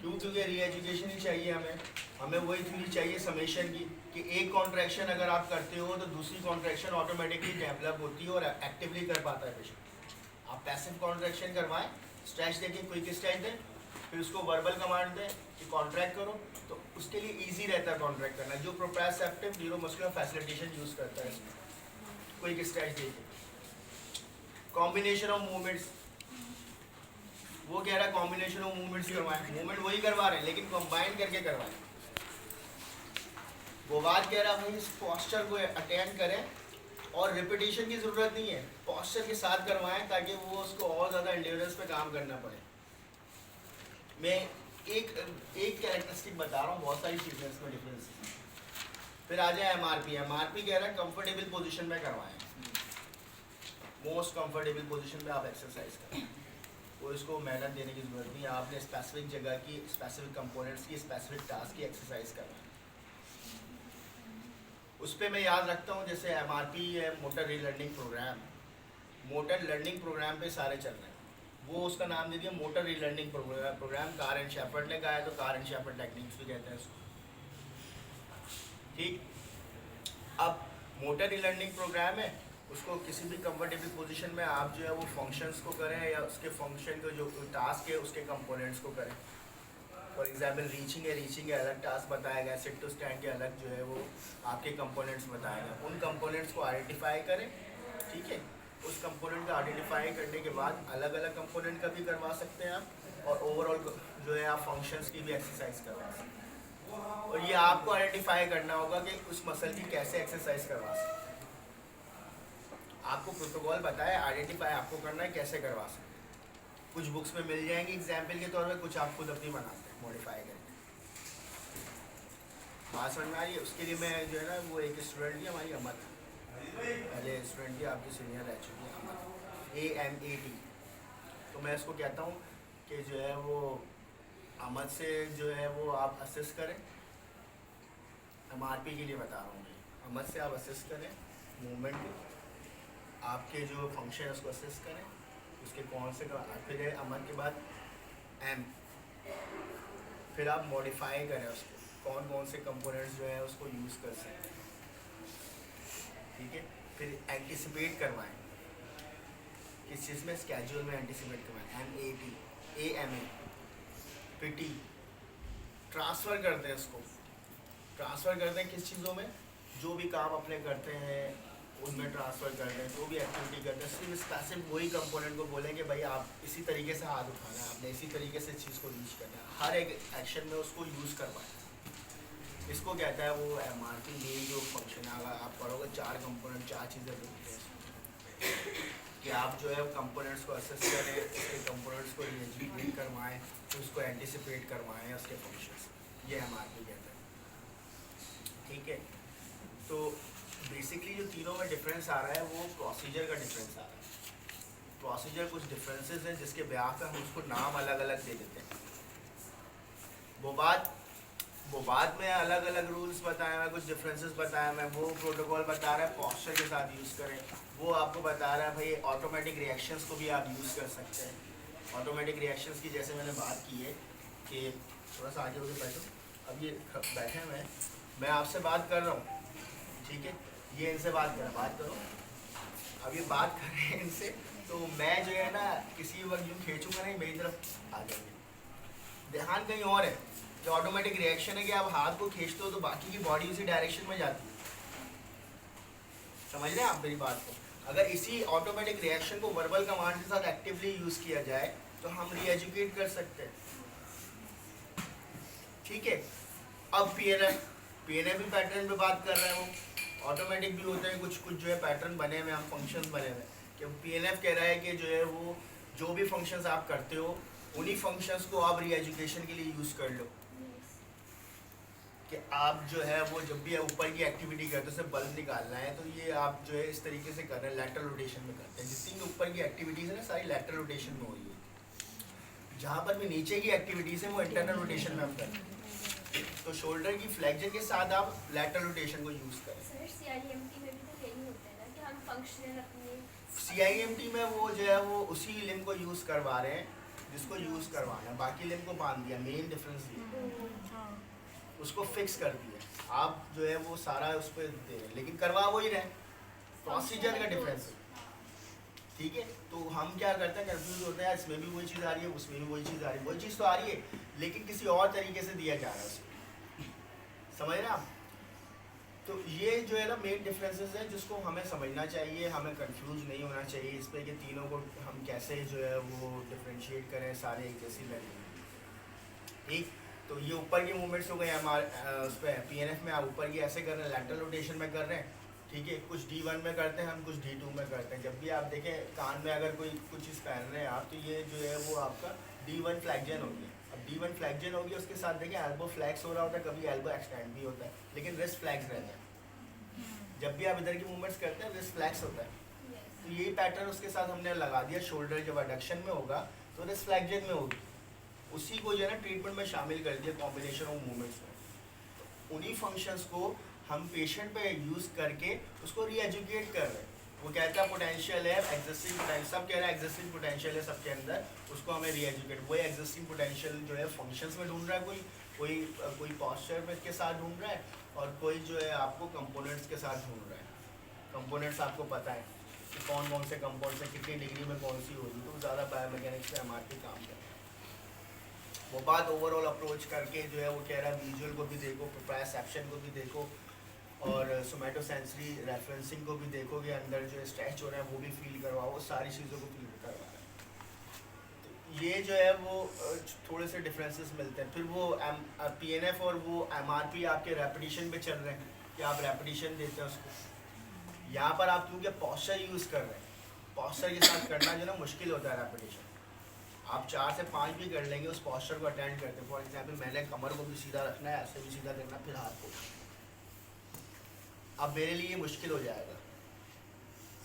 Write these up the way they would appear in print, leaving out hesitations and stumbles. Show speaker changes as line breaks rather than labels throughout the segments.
क्यों? क्योंकि री एजुकेशन ही चाहिए हमें वही थ्योरी चाहिए समेशन की, कि एक कॉन्ट्रैक्शन अगर आप करते हो तो दूसरी कॉन्ट्रैक्शन ऑटोमेटिकली डेवलप होती है और एक्टिवली कर पाता है पेशेंट। आप पैसिव कॉन्ट्रैक्शन करवाएं, स्ट्रेच देखें, क्विक स्ट्रेच दें, फिर उसको वर्बल कमांड दें कि कॉन्ट्रैक्ट करो, तो उसके लिए ईजी रहता है कॉन्ट्रैक्ट करना। जो प्रोप्रायोसेप्टिव न्यूरोमस्कुलर फैसिलिटेशन यूज़ करता है इसमें, क्विक स्ट्रेच देके। कॉम्बिनेशन ऑफ मूवमेंट्स, वो कह रहा है कॉम्बिनेशन ऑफ मूवमेंट्स करवाएं, मूवमेंट वही करवा रहे हैं लेकिन कंबाइन करके करवाएं। वो बात कह रहा है भाई इस पोस्चर को अटेंड करें और रिपीटिशन की ज़रूरत नहीं है, पोस्चर के साथ करवाएं ताकि वो उसको और ज़्यादा एंड्योरेंस पे काम करना पड़े। मैं एक कैरेक्टरिस्टिक बता रहा हूँ, बहुत सारी चीज़ें इसमें डिफरेंस। फिर आ जाए एमआरपी। एमआरपी कह रहा है कंफर्टेबल पोजीशन में करवाएं, मोस्ट कंफर्टेबल पोजीशन में आप एक्सरसाइज करें, वो इसको मेहनत देने की ज़रूरत नहीं है। आपने स्पेसिफिक जगह की, स्पेसिफिक कंपोनेंट्स की, स्पेसिफिक टास्क की एक्सरसाइज करना है। उस पर मैं याद रखता हूँ, जैसे एमआरपी है motor relearning program, motor learning program पे सारे चल रहे हैं, वो उसका नाम दे दिया motor relearning program. Carr and Shepherd ने कहा है तो कार एंड शेपर्ड टेक्निक्स भी कहते हैं उसको, ठीक। अब मोटर रीलर्निंग प्रोग्राम है, उसको किसी भी कंफर्टेबल पोजीशन में आप जो है वो फंक्शंस को करें या उसके फंक्शन को जो टास्क है उसके कंपोनेंट्स को करें। फॉर एग्जांपल रीचिंग है अलग टास्क बताया गया, सिट टू स्टैंड के अलग जो है वो आपके कंपोनेंट्स बताए गए, उन कंपोनेंट्स को आइडेंटिफाई करें, ठीक है। उस कंपोनेंट का आइडेंटिफाई करने के बाद अलग अलग कंपोनेंट का भी करवा सकते हैं आप, और ओवरऑल जो है आप फंक्शंस की भी एक्सरसाइज करवा सकते हैं। और ये आपको आइडेंटिफाई करना होगा कि उस मसल की कैसे एक्सरसाइज करवा सकते हैं। आपको प्रोटोकॉल बताया, आइडेंटिफाई आपको करना है कैसे करवा सकते हैं। कुछ बुक्स में मिल जाएंगे एग्जाम्पल के तौर पर, कुछ आप खुद अपनी बनाते हैं मॉडिफाई करके। बात समझ में आ रही है? उसके लिए मैं जो है ना वो एक स्टूडेंट थी हमारी अमर, पहले स्टूडेंट थी, आपकी सीनियर रह चुकी है अमर, AMAT। तो मैं इसको कहता हूँ कि जो है वो अमर से जो है वो आप असिस्ट करें, MRP के लिए बता रहा हूँ मैं, अमर से आप असिस्ट करें मूवमेंट को, आपके जो फंक्शन है उसको असिस्ट करें, उसके कौन से फिर है अमर के बाद M, फिर आप मॉडिफाई करें उसको, कौन कौन से कंपोनेंट्स जो है उसको यूज़ कर सकते हैं, ठीक है। फिर एंटिसिपेट करवाएं, किस चीज़ में, स्केड्यूल में एंटिसिपेट करवाएं, AMA। फिर T, ट्रांसफ़र करते हैं उसको, ट्रांसफ़र करते हैं किस चीज़ों में, जो भी काम अपने करते हैं उनमें ट्रांसफ़र करते हैं, जो भी एक्टिविटी करते हैं सिर्फ स्पेसिफिक वही कंपोनेंट को बोलें कि भाई आप इसी तरीके से हाथ उठाना है, आपने इसी तरीके से चीज़ को यूज़ करना है, हर एक एक्शन में उसको यूज़ करवाएं। इसको कहता है वो MRP। मेन जो फंक्शन है, अगर आप पढ़ोगे 4 कंपोनेंट, 4 चीज़ें बोलते हैं कि आप जो है कंपोनेंट्स को असेस करें, उसके कंपोनेंट्स को रिएजिट करवाएं, फिर उसको एंटिसिपेट करवाएं उसके फंक्शंस, ये MRP कहता है, ठीक है। तो बेसिकली जो तीनों में डिफरेंस आ रहा है वो प्रोसीजर का डिफरेंस आ रहा है। प्रोसीजर कुछ डिफरेंसेस हैं जिसके ब्याह पे हम उसको नाम अलग अलग दे देते हैं। वो बाद में अलग अलग रूल्स बताया मैं, कुछ डिफरेंसेस बताया मैं, वो प्रोटोकॉल बता रहा है पोस्चर के साथ यूज़ करें, वो आपको बता रहा है भाई ऑटोमेटिक रिएक्शंस को भी आप यूज़ कर सकते हैं। ऑटोमेटिक रिएक्शंस की जैसे मैंने बात की है कि थोड़ा सा आगे होकर बैठो, अब ये बैठे हुए हैं, मैं आपसे बात कर रहा हूँ, ठीक है, ये इनसे बात करो, अब ये बात कर रहे हैं इनसे, तो मैं जो है ना किसी वक्त यूँ खींचूंगा नहीं, मेरी तरफ आ जाएंगे, ध्यान कहीं और है कि ऑटोमेटिक रिएक्शन है कि आप हाथ को खींचते हो तो बाकी की बॉडी उसी डायरेक्शन में जाती है। समझ रहे हैं आप मेरी बात को? अगर इसी ऑटोमेटिक रिएक्शन को वर्बल कमांड के साथ एक्टिवली यूज़ किया जाए तो हम री एजुकेट कर सकते हैं, ठीक है। अब PNF भी पैटर्न पे बात कर रहे हैं, वो ऑटोमेटिक भी होते हैं, कुछ जो है पैटर्न बने हुए, हम फंक्शंस बने हुए, कि PNF कह रहा है कि जो है वो जो भी फंक्शंस आप करते हो उन्हीं फंक्शंस को आप री एजुकेशन के लिए यूज़ कर लो, कि आप जो है वो जब भी ऊपर की एक्टिविटी करते हो, जैसे बल्ब निकालना है तो ये आप जो है इस तरीके से कर रहे हैं, लैटरल रोटेशन में करते हैं, जितनी भी ऊपर की एक्टिविटीज़ है ना सारी लैटरल रोटेशन में हो रही है, जहाँ पर भी नीचे की एक्टिविटीज़ है वो इंटरनल रोटेशन में हम करते हैं। तो शोल्डर की फ्लेक्शन के साथ आप लैटरल रोटेशन को यूज़ करें।
सर CIMT में भी तो यही होता है ना कि हम फंक्शनल अपने
CIMT में वो जो है वो उसी लिम्ब को यूज़ करवा रहे हैं जिसको यूज़ करवाना है, बाकी लिम्ब को बांध दिया, मेन डिफरेंस ये
हाँ
उसको फिक्स कर दिया। आप जो है वो सारा उस पर दे रहे हैं, लेकिन करवा वही रहे, प्रोसीजर का डिफरेंस है। ठीक है, तो हम क्या करते हैं, कंफ्यूज होते हैं, इसमें भी वही चीज़ आ रही है, उसमें भी वही चीज़ आ रही है, वही चीज़ तो आ रही है लेकिन किसी और तरीके से दिया जा रहा है उसको, समझ रहे हैं आप? तो ये जो है ना मेन डिफरेंसेस हैं जिसको हमें समझना चाहिए, हमें कंफ्यूज नहीं होना चाहिए इस पर कि तीनों को हम कैसे जो है वो डिफ्रेंशिएट करें, सारे एक जैसी लगेंगे। ठीक, तो ये ऊपर की मूवमेंट्स हो गए हमारे उस पर पीएनएफ में, आप ऊपर की ऐसे कर रहे हैं, लैटरल रोटेशन में कर रहे हैं। ठीक है, कुछ D1 में करते हैं हम, कुछ D2 में करते हैं। जब भी आप देखें कान में अगर कोई कुछ चीज़ पहन रहे हैं आप, तो ये जो है वो आपका D1 फ्लैक्जन हो गया। अब D1 फ्लैक्जन हो गया, उसके साथ देखें एल्बो फ्लैक्स हो रहा होता है, कभी एल्बो एक्सटेंड भी होता है, लेकिन रिस्ट फ्लैक्स रहता है। जब भी आप इधर की मूवमेंट्स करते हैं रिस्ट फ्लैक्स होता है, तो यही पैटर्न उसके साथ हमने लगा दिया। शोल्डर जब एडक्शन में होगा तो रिस्ट फ्लैक्जन में होगी, उसी को जो है ना ट्रीटमेंट में शामिल कर दिया कॉम्बिनेशन ऑफ मूवमेंट्स में। तो उन्हीं फंक्शंस को हम पेशेंट पे यूज़ करके उसको रीएजुकेट कर रहे हैं। वो कहता है पोटेंशियल है, एग्जिस्टिंग पोटेंशियल, सब कह रहा है एग्जिस्टिंग पोटेंशियल है सबके अंदर, उसको हमें रीएजुकेट, वही एग्जिस्टिंग पोटेंशियल जो है फंक्शंस में ढूंढ रहा है, कोई पॉस्चर में के साथ ढूंढ रहा है, और कोई जो है आपको कंपोनेंट्स के साथ ढूंढ रहा है। कंपोनेंट्स आपको पता है कि कौन कौन से कंपाउंड्स हैं, कितनी डिग्री में कौन सी होगी, तो ज़्यादा बायोमैकेनिक्स में हमारे काम कर वो बात ओवरऑल अप्रोच करके जो है वो कह रहा है विजुअल को भी देखो, प्रोप्रायोसेप्शन को भी देखो, और सोमैटोसेंसरी रेफरेंसिंग को भी देखो कि अंदर जो स्ट्रेच हो रहा है वो भी फील करवाओ, वो सारी चीज़ों को फील करवा रहा है। तो ये जो है वो थोड़े से डिफरेंसेस मिलते हैं। फिर वो पीएनएफ और वो एमआरपी आपके रेपिटेशन पे चल रहे हैं कि आप रेपिटेशन देते हैं उसको। यहाँ पर आप क्योंकि पॉस्चर यूज़ कर रहे हैं, पॉस्चर के साथ करना जो है ना मुश्किल होता है रेपिटेशन। आप 4 से 5 भी कर लेंगे उस पॉस्चर को अटेंड करते हैं। फॉर एग्जाम्पल मैंने कमर को भी सीधा रखना है, ऐसे भी सीधा करना, फिर हाथ को, अब मेरे लिए मुश्किल हो जाएगा,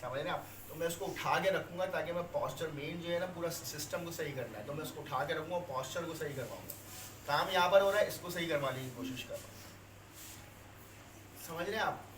समझ रहे हैं आप? तो मैं उसको उठा के रखूँगा ताकि मैं पॉस्चर मेन जो है ना पूरा सिस्टम को सही करना है, तो मैं उसको उठा के रखूँगा, पॉस्चर को सही करवाऊँगा। काम यहाँ पर हो रहा है, इसको सही करवाने की कोशिश कर रहा हूँ, समझ रहे हैं आप?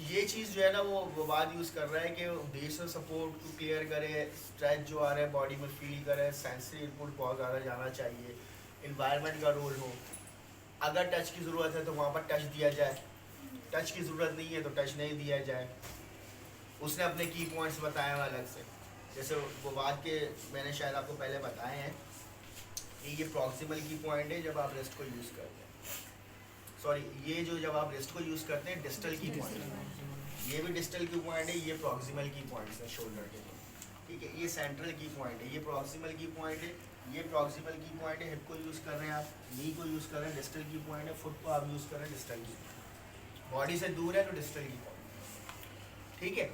ये चीज़ जो है ना वो बात यूज़ कर रहा है कि बेसल सपोर्ट को क्लियर करे, स्ट्रेच जो आ रहा है बॉडी में फील करे, सेंसरी इनपुट बहुत ज़्यादा जाना चाहिए, इन्वायरमेंट का रोल हो, अगर टच की ज़रूरत है तो वहाँ पर टच दिया जाए, टच की ज़रूरत नहीं है तो टच नहीं दिया जाए। उसने अपने की पॉइंट्स बताए हैं अलग से, जैसे वो बात के मैंने शायद आपको पहले बताए हैं कि ये प्रॉक्सिमल की पॉइंट है जब आप रिस्ट को यूज़ करते हैं, सॉरी ये जो जब आप रिस्ट को यूज़ करते हैं डिस्टल की पॉइंट, ये भी डिस्टल की पॉइंट है, ये प्रॉक्सिमल की पॉइंट्स है शोल्डर के, ठीक है, ये सेंट्रल की पॉइंट है, ये प्रॉक्सिमल की पॉइंट है, ये प्रॉक्सिमल की पॉइंट है, हिप को यूज़ कर रहे हैं आप, नी को यूज़ कर रहे हैं, डिस्टल की पॉइंट है, फुट को आप यूज़ कर रहे हैं, डिस्टल की, बॉडी से दूर है तो डिस्टल की पॉइंट, ठीक है।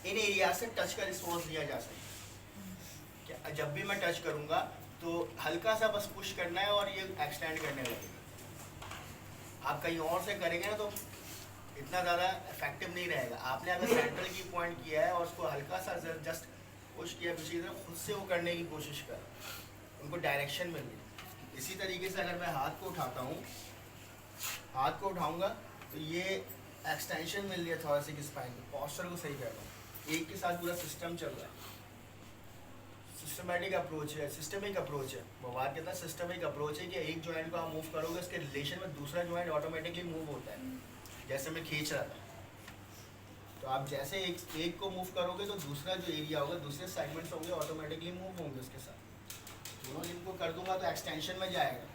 इन एरिया से टच का रिस्पॉन्स लिया जा सकता है। जब भी मैं टच करूँगा तो हल्का सा बस पुश करना है और ये एक्सटेंड करने लगेगा। आप कहीं और से करेंगे ना तो इतना ज़्यादा इफेक्टिव नहीं रहेगा। आपने अगर सेंट्रल की पॉइंट किया है और उसको हल्का सा जस्ट पुश किया, पीछे की तरफ खुद से वो करने की कोशिश कर, उनको डायरेक्शन मिल गई। इसी तरीके से अगर मैं हाथ को उठाता हूँ, हाथ को उठाऊँगा तो ये एक्सटेंशन मिल रही है थोरेसिक स्पाइन को, पॉस्चर को सही कर रहा हूँ, एक के साथ पूरा सिस्टम चल रहा है। सिस्टमेटिक अप्रोच है, सिस्टमिक अप्रोच है। वो बात कहता है सिस्टमिक अप्रोच है कि एक जॉइंट को आप मूव करोगे उसके रिलेशन में दूसरा जॉइंट ऑटोमेटिकली मूव होता है। जैसे मैं खींच रहा था तो आप जैसे एक को मूव करोगे तो दूसरा जो एरिया होगा, दूसरे सेगमेंट्स होंगे ऑटोमेटिकली मूव होंगे उसके साथ। दोनों लिंक को कर दूंगा तो एक्सटेंशन में जाएगा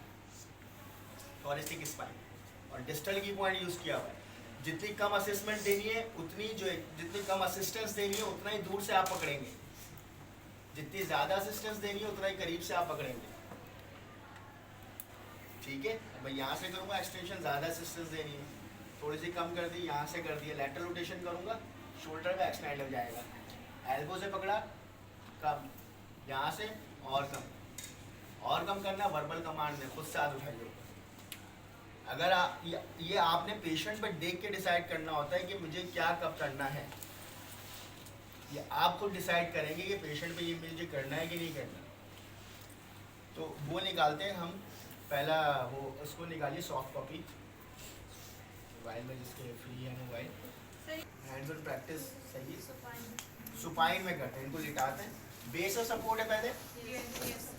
थोरेसिक स्पाइन। और डिस्टल की पॉइंट यूज़ किया हुआ है, जितनी कम असेसमेंट देनी है उतनी जितनी कम असिस्टेंस देनी है उतना ही दूर से आप पकड़ेंगे, जितनी ज़्यादा असिस्टेंस देनी है उतना ही करीब से आप पकड़ेंगे, ठीक है। मैं यहाँ से करूँगा एक्सटेंशन, ज़्यादा असिस्टेंस देनी है, थोड़ी सी कम कर दी, यहाँ से कर दिया, लैटरल रोटेशन करूँगा, शोल्डर का एक्सटेंड हो जाएगा, एल्बो से पकड़ा कम, यहाँ से और कम करना, वर्बल कमांड में खुद से हाथ उठाइए। अगर ये आपने पेशेंट पर देख के डिसाइड करना होता है कि मुझे क्या कब करना है, ये आप खुद डिसाइड करेंगे कि पेशेंट पे ये मुझे करना है कि नहीं करना। तो वो निकालते हैं हम, पहला वो उसको निकालिए सॉफ्ट कॉपी मोबाइल में, जिसके फ्री है मोबाइल, हैंड्स ऑन प्रैक्टिस सही है, सुपाइन में करते हैं, इनको लिटाते हैं, बेस और सपोर्ट है पहले,
Yes.